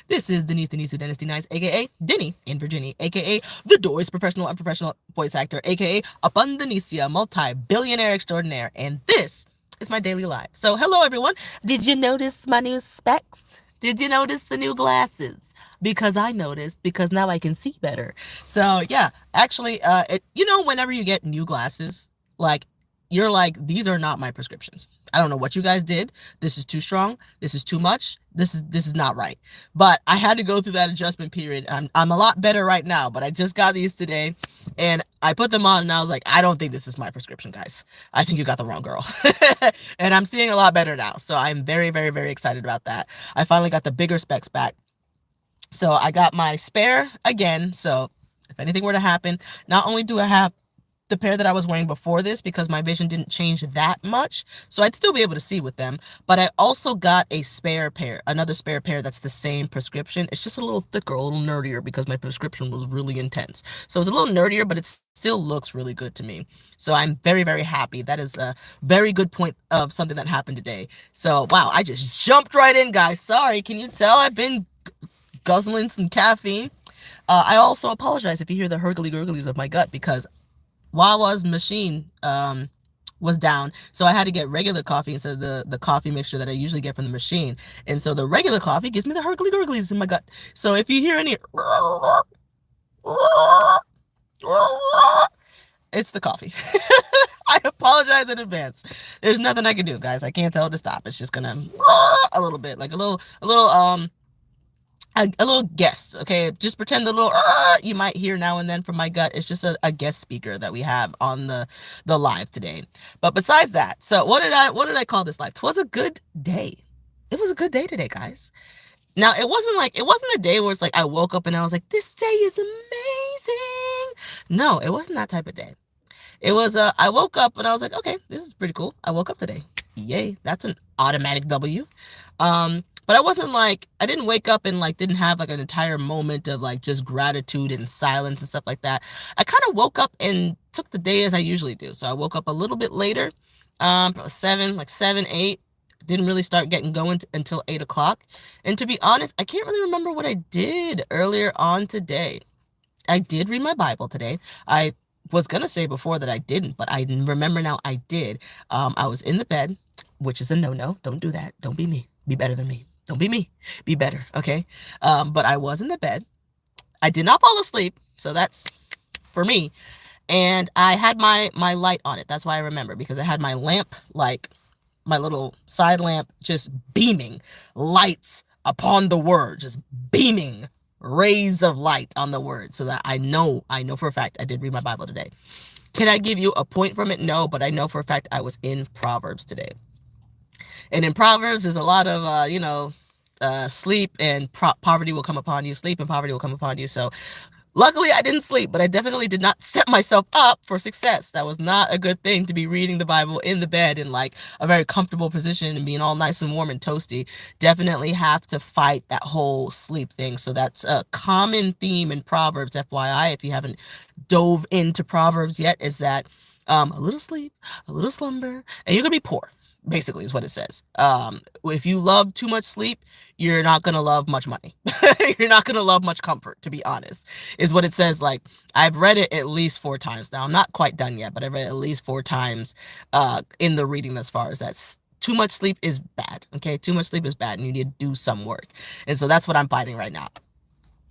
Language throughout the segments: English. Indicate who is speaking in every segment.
Speaker 1: This is Denise who Dynasty Nice, aka Denny in Virginia, aka the Doors professional and professional voice actor, aka Abundanicia, multi-billionaire extraordinaire, and this is my daily life. So, hello everyone. Did you notice my new specs? Did you notice the new glasses? Because I noticed, because now I can see better. So yeah, actually, whenever you get new glasses, like you're like, these are not my prescriptions. I don't know what you guys did. This is too strong. This is too much. This is not right. But I had to go through that adjustment period. I'm a lot better right now, but I just got these today and I put them on and I was like, I don't think this is my prescription, guys. I think you got the wrong girl. And I'm seeing a lot better now. So I'm very, very, very excited about that. I finally got the bigger specs back. So I got my spare again. So if anything were to happen, not only do I have the pair that I was wearing before this because my vision didn't change that much, so I'd still be able to see with them, but I also got a spare pair, another spare pair that's the same prescription. It's just a little thicker, a little nerdier because my prescription was really intense. So it's a little nerdier, but it still looks really good to me. So I'm very, very happy. That is a very good point of something that happened today. So wow, I just jumped right in, guys. Sorry, can you tell I've been guzzling some caffeine? I also apologize if you hear the hurgly gurglies of my gut because Wawa's machine was down, so I had to get regular coffee instead of the coffee mixture that I usually get from the machine. And so the regular coffee gives me the hurgly gurglies in my gut. So if you hear any, it's the coffee. I apologize in advance. There's nothing I can do, guys. I can't tell it to stop. It's just gonna a little bit, like a little guess, okay? Just pretend the little you might hear now and then from my gut. It's just a guest speaker that we have on the live today. But besides that, so what did I call this live? Twas a good day. It was a good day today, guys. Now it wasn't a day where it's like I woke up and I was like, this day is amazing. No, it wasn't that type of day. It was I woke up and I was like, okay, this is pretty cool. I woke up today. Yay, that's an automatic W. But I didn't wake up and didn't have an entire moment of just gratitude and silence and stuff like that. I kind of woke up and took the day as I usually do. So I woke up a little bit later, probably 7, 8. Didn't really start getting going until 8 o'clock. And to be honest, I can't really remember what I did earlier on today. I did read my Bible today. I was going to say before that I didn't, but I remember now I did. I was in the bed, which is a no-no. Don't do that. Don't be me. Be better than me. Don't be me. Be better, okay? But I was in the bed. I did not fall asleep, so that's for me. And I had my light on it. That's why I remember, because I had my lamp, my little side lamp, just beaming lights upon the word, just beaming rays of light on the word, so that I know for a fact I did read my Bible today. Can I give you a point from it? No, but I know for a fact I was in Proverbs today. And in Proverbs, there's a lot of, sleep and poverty will come upon you. Sleep and poverty will come upon you. So luckily, I didn't sleep, but I definitely did not set myself up for success. That was not a good thing to be reading the Bible in the bed in a very comfortable position and being all nice and warm and toasty. Definitely have to fight that whole sleep thing. So that's a common theme in Proverbs, FYI, if you haven't dove into Proverbs yet, is that a little sleep, a little slumber, and you're going to be poor. Basically is what it says. If you love too much sleep, you're not going to love much money. You're not going to love much comfort, to be honest, is what it says. I've read it at least 4 times now. I'm not quite done yet, but I've read it at least 4 times in the reading as far as that. Too much sleep is bad, okay? Too much sleep is bad, and you need to do some work. And so that's what I'm fighting right now.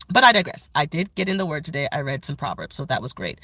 Speaker 1: But I digress. I did get in the word today. I read some Proverbs, so that was great.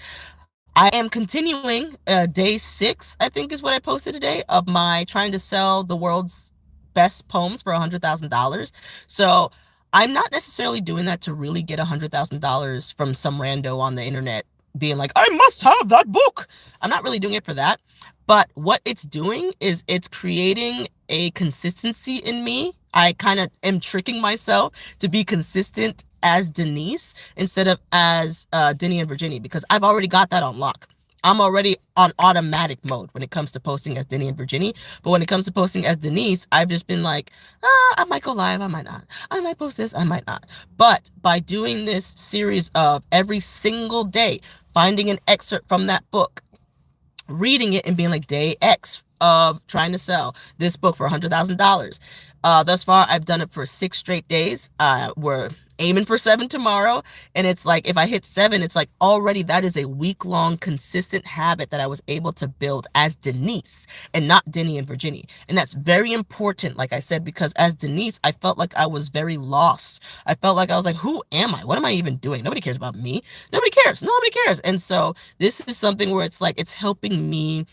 Speaker 1: I am continuing day 6, I think is what I posted today, of my trying to sell the world's best poems for $100,000. So I'm not necessarily doing that to really get $100,000 from some rando on the internet being like, I must have that book. I'm not really doing it for that. But what it's doing is it's creating a consistency in me. I kind of am tricking myself to be consistent as Denise instead of as Denny and Virginia, because I've already got that on lock. I'm already on automatic mode when it comes to posting as Denny and Virginia. But when it comes to posting as Denise, I've just been like, I might go live, I might not. I might post this, I might not. But by doing this series of every single day, finding an excerpt from that book, reading it and being like, day X of trying to sell this book for $100,000. Thus far, I've done it for 6 straight days. We're aiming for 7 tomorrow. And it's like, if I hit 7, it's like already that is a week-long consistent habit that I was able to build as Denise and not Denny and Virginia. And that's very important, like I said, because as Denise, I felt like I was very lost. I felt like I was like, who am I? What am I even doing? Nobody cares about me. Nobody cares. Nobody cares. And so this is something where it's like, it's helping me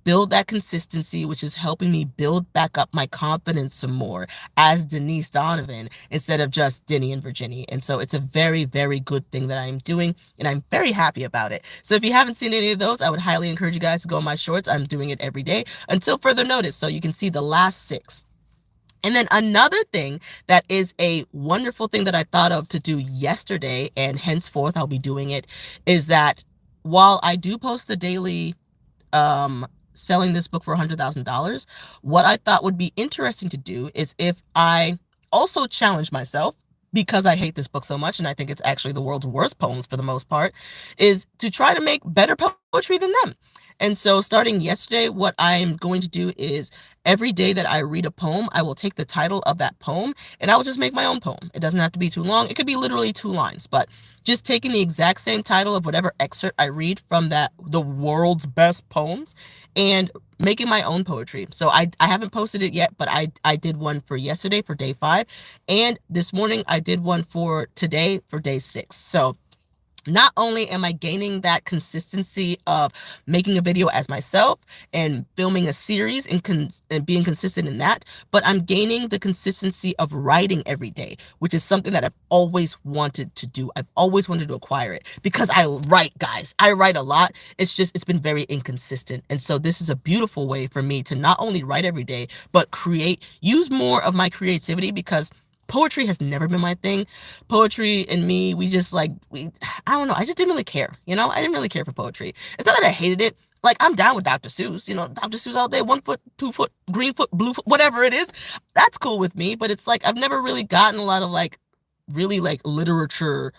Speaker 1: build that consistency, which is helping me build back up my confidence some more as Denise Donovan instead of just Denny and Virginia. And so it's a very, very good thing that I'm doing, and I'm very happy about it. So if you haven't seen any of those, I would highly encourage you guys to go on my shorts. I'm doing it every day until further notice. So you can see the last 6. And then another thing that is a wonderful thing that I thought of to do yesterday, and henceforth I'll be doing it, is that while I do post the daily selling this book for $100,000, what I thought would be interesting to do is if I also challenge myself, because I hate this book so much and I think it's actually the world's worst poems for the most part, is to try to make better poetry than them. And so starting yesterday, what I'm going to do is every day that I read a poem, I will take the title of that poem and I will just make my own poem. It doesn't have to be too long. It could be literally 2 lines, but just taking the exact same title of whatever excerpt I read from the world's best poems, and making my own poetry. So I haven't posted it yet, but I did one for yesterday for day 5. And this morning I did one for today for day 6. So not only am I gaining that consistency of making a video as myself and filming a series and being consistent in that, but I'm gaining the consistency of writing every day, which is something that I've always wanted to do. I've always wanted to acquire it because I write, guys. I write a lot. It's been very inconsistent. And so this is a beautiful way for me to not only write every day, but use more of my creativity, because poetry has never been my thing. Poetry and me, I don't know. I just didn't really care. I didn't really care for poetry. It's not that I hated it. Like, I'm down with Dr. Seuss, Dr. Seuss all day, 1 foot, 2 foot, green foot, blue foot, whatever it is. That's cool with me. But it's like, I've never really gotten a lot of really literature,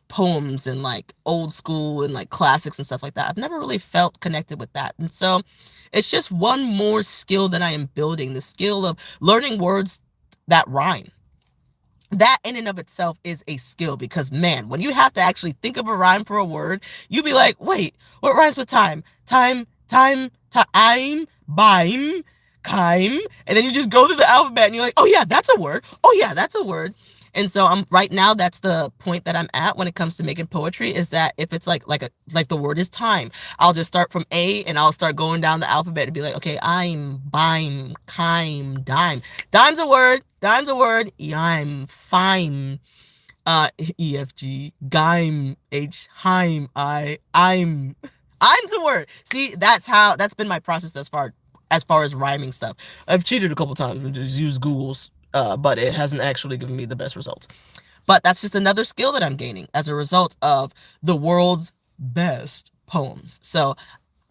Speaker 1: poems and old school and classics and stuff like that. I've never really felt connected with that. And so it's just one more skill that I am building, the skill of learning words that rhyme. That in and of itself is a skill, because man, when you have to actually think of a rhyme for a word, you be like, wait, what rhymes with time? Time, bime, kime. And then you just go through the alphabet and you're like, oh yeah, that's a word. Oh yeah, that's a word. And so right now, that's the point that I'm at when it comes to making poetry, is that if it's like the word is time, I'll just start from A and I'll start going down the alphabet and be like, okay, I'm, bime, kime, dime. Dime's a word. I'm fine. EFG, Geim, H, Heim, I'm a word. See, that's been my process as far as rhyming stuff. I've cheated a couple times and just used Google's, but it hasn't actually given me the best results. But that's just another skill that I'm gaining as a result of the world's best poems. So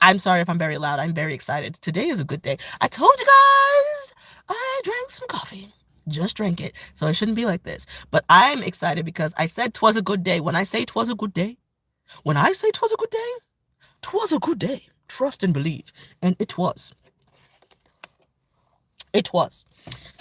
Speaker 1: I'm sorry if I'm very loud. I'm very excited. Today is a good day. I told you guys I drank some coffee. Just drank it. So it shouldn't be like this. But I'm excited because I said 'twas a good day. When I say 'twas a good day, 'twas a good day. Trust and believe. And it was. It was.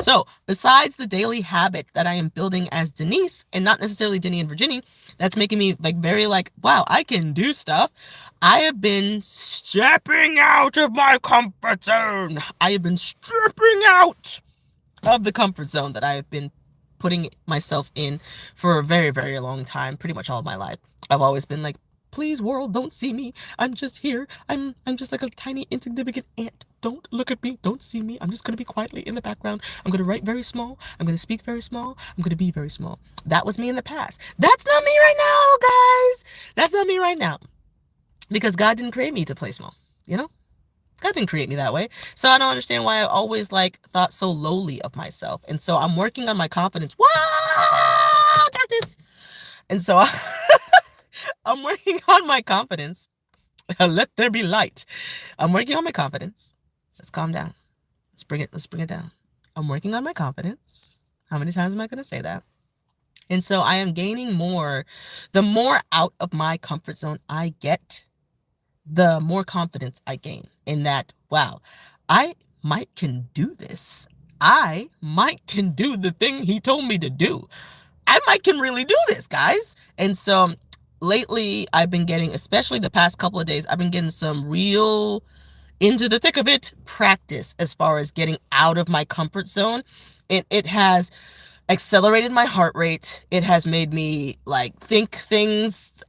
Speaker 1: So besides the daily habit that I am building as Denise, and not necessarily Denny and Virginia, that's making me very wow, I can do stuff. I have been stepping out of my comfort zone. I have been stepping out of the comfort zone that I have been putting myself in for a very, very long time, pretty much all of my life. I've always been like, please, world, don't see me. I'm just here. I'm just like a tiny, insignificant ant. Don't look at me. Don't see me. I'm just going to be quietly in the background. I'm going to write very small. I'm going to speak very small. I'm going to be very small. That was me in the past. That's not me right now, guys. That's not me right now. Because God didn't create me to play small, God didn't create me that way. So I don't understand why I always thought so lowly of myself. And so I'm working on my confidence. Wow, darkness. And so I'm working on my confidence. Let there be light. I'm working on my confidence. Let's calm down. Let's bring it down. I'm working on my confidence. How many times am I going to say that? And so I am gaining more. The more out of my comfort zone I get, the more confidence I gain in that, wow, I can do this. I might can do the thing he told me to do. I might can really do this, guys. And so lately I've been getting, especially the past couple of days, I've been getting some real into the thick of it practice as far as getting out of my comfort zone. It has accelerated my heart rate. It has made me like think things,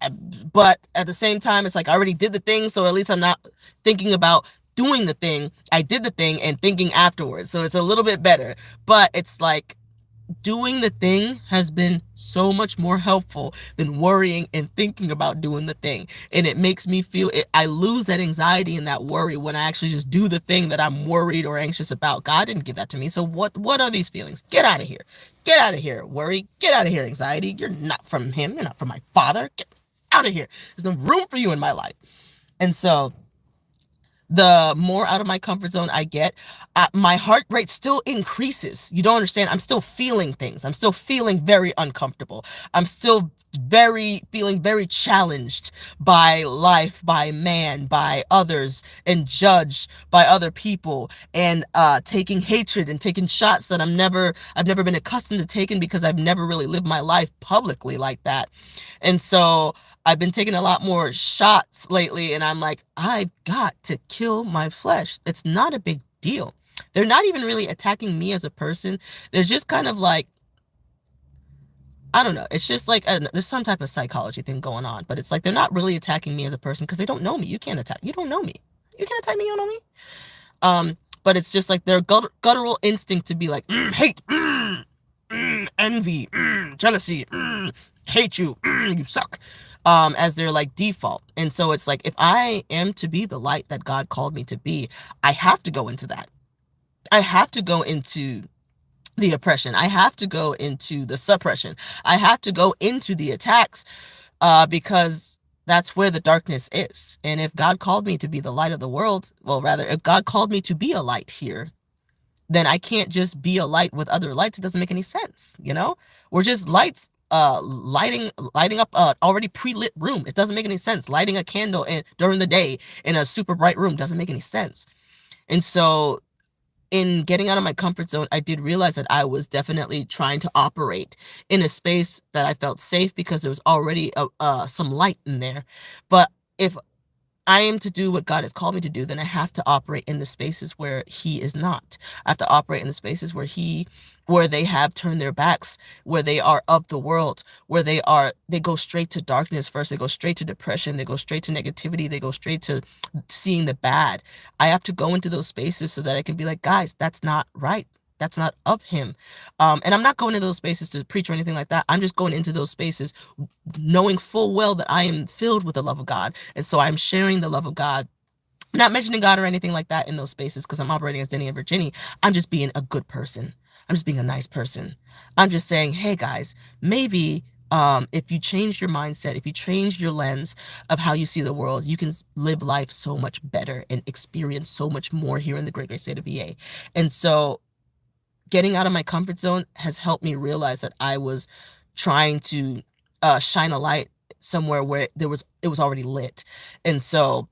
Speaker 1: but at the same time, it's like I already did the thing, so at least I'm not thinking about doing the thing. I did the thing and thinking afterwards, so it's a little bit better. But it's like doing the thing has been so much more helpful than worrying and thinking about doing the thing. And it makes me feel it, I lose that anxiety and that worry when I actually just do the thing that I'm worried or anxious about. God didn't give that to me. So what are these feelings? Get out of here. Get out of here, worry. Get out of here, anxiety. You're not from him. You're not from my father. Get out of here. There's no room for you in my life. And so the more out of my comfort zone I get, my heart rate still increases. You don't understand. I'm still feeling things. I'm still feeling very uncomfortable. I'm still feeling very challenged by life, by man, by others, and judged by other people, and taking hatred and taking shots that I've never been accustomed to taking because I've never really lived my life publicly like that. And so I've been taking a lot more shots lately, and I'm like, I've got to kill my flesh. It's not a big deal. They're not even really attacking me as a person. They're just kind of like, I don't know. It's just like there's some type of psychology thing going on, but it's like they're not really attacking me as a person because they don't know me. You can't attack. You don't know me. You can't attack me. You don't know me. But it's just like their guttural instinct to be like hate, envy, jealousy, hate you, you suck, as their like default. And so it's like if I am to be the light that God called me to be, I have to go into that. I have to go into the oppression. I have to go into the suppression. I have to go into the attacks, because that's where the darkness is. And if God called me to be the light of the world, well, rather, if God called me to be a light here, then I can't just be a light with other lights. It doesn't make any sense, you know? We're just lights lighting up a already pre-lit room. It doesn't make any sense. Lighting a candle during the day in a super bright room doesn't make any sense. And so in getting out of my comfort zone, I did realize that I was definitely trying to operate in a space that I felt safe because there was already some light in there. But if I am to do what God has called me to do, then I have to operate in the spaces where he is not. I have to operate in the spaces where they have turned their backs, where they are of the world, where they go straight to darkness first. They go straight to depression. They go straight to negativity. They go straight to seeing the bad. I have to go into those spaces so that I can be like, guys, that's not right. That's not of him. And I'm not going into those spaces to preach or anything like that. I'm just going into those spaces knowing full well that I am filled with the love of God. And so I'm sharing the love of God, not mentioning God or anything like that in those spaces because I'm operating as Denny and Virginia. I'm just being a good person. I'm just being a nice person. I'm just saying, hey guys, maybe if you change your mindset, if you change your lens of how you see the world, you can live life so much better and experience so much more here in the great state of VA. And so getting out of my comfort zone has helped me realize that I was trying to shine a light somewhere where it was already lit. And so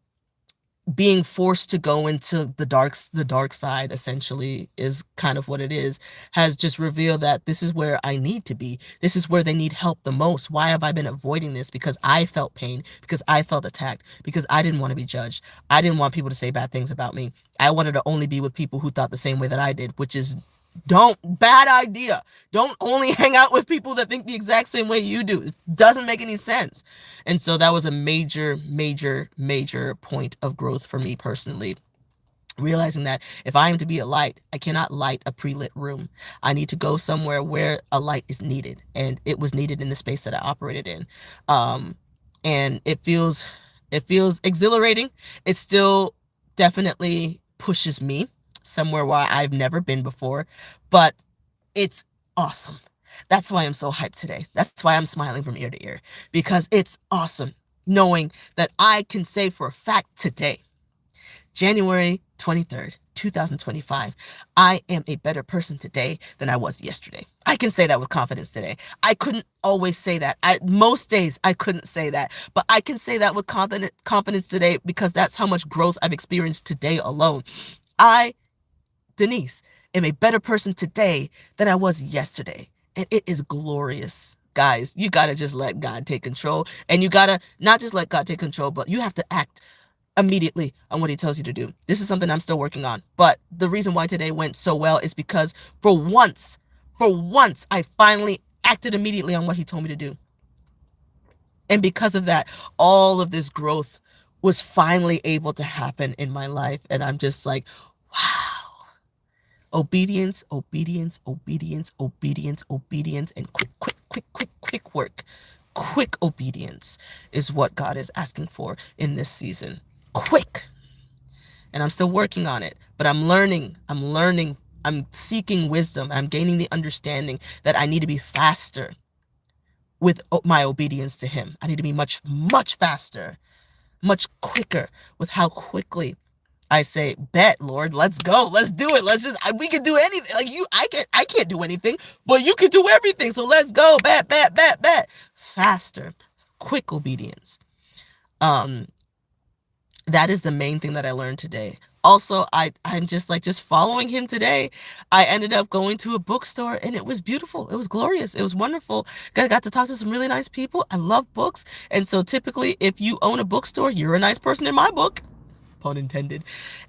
Speaker 1: being forced to go into the dark side essentially is kind of what it is, has just revealed that this is where I need to be. This is where they need help the most. Why have I been avoiding this? Because I felt pain, because I felt attacked, because I didn't want to be judged. I didn't want people to say bad things about me. I wanted to only be with people who thought the same way that I did, which is bad idea. Don't only hang out with people that think the exact same way you do. It doesn't make any sense. And so that was a major point of growth for me personally. Realizing that if I am to be a light, I cannot light a pre-lit room. I need to go somewhere where a light is needed. And it was needed in the space that I operated in. And it feels exhilarating. It still definitely pushes me somewhere where I've never been before, but it's awesome. That's why I'm so hyped today. That's why I'm smiling from ear to ear, because it's awesome knowing that I can say for a fact today, January 23rd, 2025, I am a better person today than I was yesterday. I can say that with confidence today. I couldn't always say that. Most days I couldn't say that, but I can say that with confidence today because that's how much growth I've experienced today alone. Denise, am a better person today than I was yesterday. And it is glorious. Guys, you got to just let God take control. And you got to not just let God take control, but you have to act immediately on what he tells you to do. This is something I'm still working on. But the reason why today went so well is because for once, I finally acted immediately on what he told me to do. And because of that, all of this growth was finally able to happen in my life. And I'm just like, wow. Obedience, obedience, obedience, obedience, obedience, and quick work. Quick obedience is what God is asking for in this season. Quick. And I'm still working on it, but I'm learning. I'm seeking wisdom. I'm gaining the understanding that I need to be faster with my obedience to him. I need to be much, much faster, much quicker with how quickly I say, bet, Lord, let's go. Let's do it. We can do anything. Like I can't do anything, but you can do everything. So let's go. Bet. Faster, quick obedience. That is the main thing that I learned today. Also, I'm just following him today. I ended up going to a bookstore and it was beautiful. It was glorious. It was wonderful. I got to talk to some really nice people. I love books. And so typically if you own a bookstore, you're a nice person in my book. Pun intended.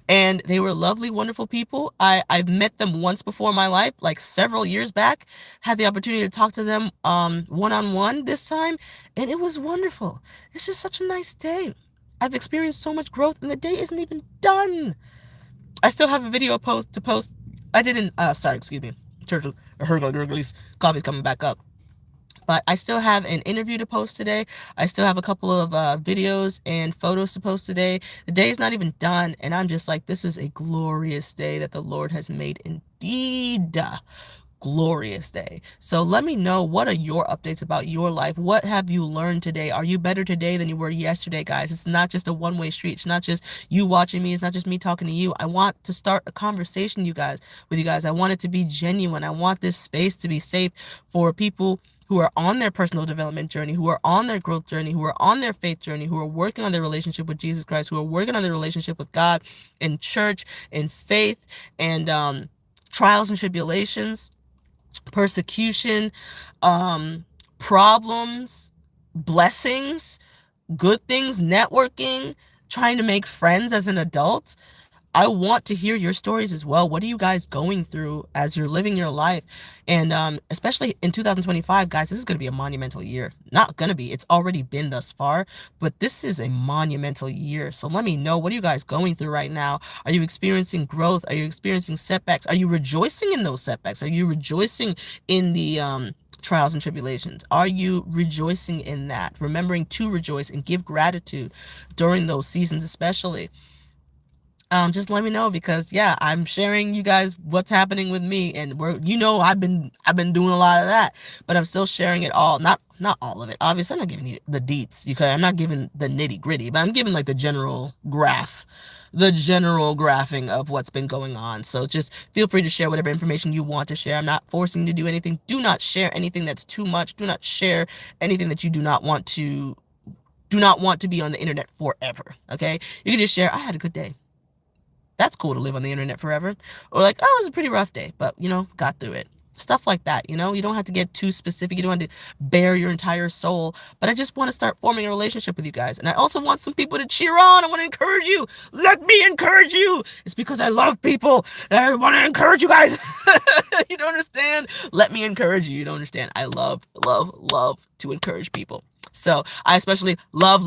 Speaker 1: And they were lovely, wonderful people. I've met them once before in my life, like several years back. Had the opportunity to talk to them one-on-one this time, and it was wonderful. It's just such a nice day. I've experienced so much growth, and the day isn't even done. I still have a video to post. I didn't. Excuse me. Turtle, coffee's coming back up. But I still have an interview to post today. I still have a couple of videos and photos to post today. The day is not even done. And I'm just like, this is a glorious day that the Lord has made indeed. Glorious day. So let me know, what are your updates about your life? What have you learned today? Are you better today than you were yesterday, guys? It's not just a one-way street. It's not just you watching me. It's not just me talking to you. I want to start a conversation with you guys. I want it to be genuine. I want this space to be safe for people who are on their personal development journey, who are on their growth journey, who are on their faith journey, who are working on their relationship with Jesus Christ, who are working on their relationship with God in church, in faith, and trials and tribulations, persecution, problems, blessings, good things, networking, trying to make friends as an adult. I want to hear your stories as well. What are you guys going through as you're living your life? And especially in 2025, guys, this is going to be a monumental year. Not going to be. It's already been thus far, but this is a monumental year. So let me know, what are you guys going through right now? Are you experiencing growth? Are you experiencing setbacks? Are you rejoicing in those setbacks? Are you rejoicing in the trials and tribulations? Are you rejoicing in that? Remembering to rejoice and give gratitude during those seasons, especially. Just let me know, because yeah, I'm sharing you guys what's happening with me, and I've been doing a lot of that, but I'm still sharing it all. Not all of it. Obviously, I'm not giving you the deets. I'm not giving the nitty gritty, but I'm giving like the general graphing of what's been going on. So just feel free to share whatever information you want to share. I'm not forcing you to do anything. Do not share anything that's too much. Do not share anything that you do not want to be on the internet forever. Okay? You can just share, I had a good day. That's cool to live on the internet forever. Or like, oh, it was a pretty rough day, but, got through it. Stuff like that, you don't have to get too specific. You don't have to bare your entire soul. But I just want to start forming a relationship with you guys. And I also want some people to cheer on. I want to encourage you. Let me encourage you. It's because I love people that I want to encourage you guys. You don't understand? Let me encourage you. You don't understand? I love to encourage people. So I especially love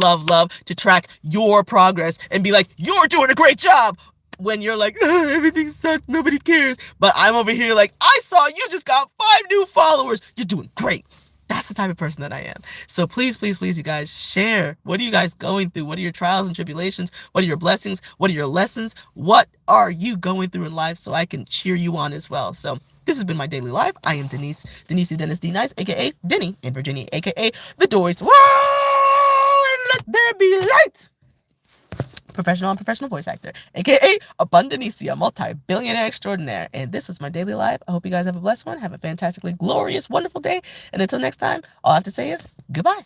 Speaker 1: to track your progress and be like, you're doing a great job. When you're like, everything sucks, nobody cares. But I'm over here like, I saw you just got 5 new followers. You're doing great. That's the type of person that I am. So please, you guys, share. What are you guys going through? What are your trials and tribulations? What are your blessings? What are your lessons? What are you going through in life, so I can cheer you on as well? So this has been my daily life. I am Denise Dennis D. Nice, a.k.a. Denny in Virginia, a.k.a. The Doors. Whoa, and let there be light. Professional voice actor, aka Abundanicia, multi-billionaire extraordinaire. And this was my daily life. I hope you guys have a blessed one. Have a fantastically glorious, wonderful day. And until next time, all I have to say is goodbye.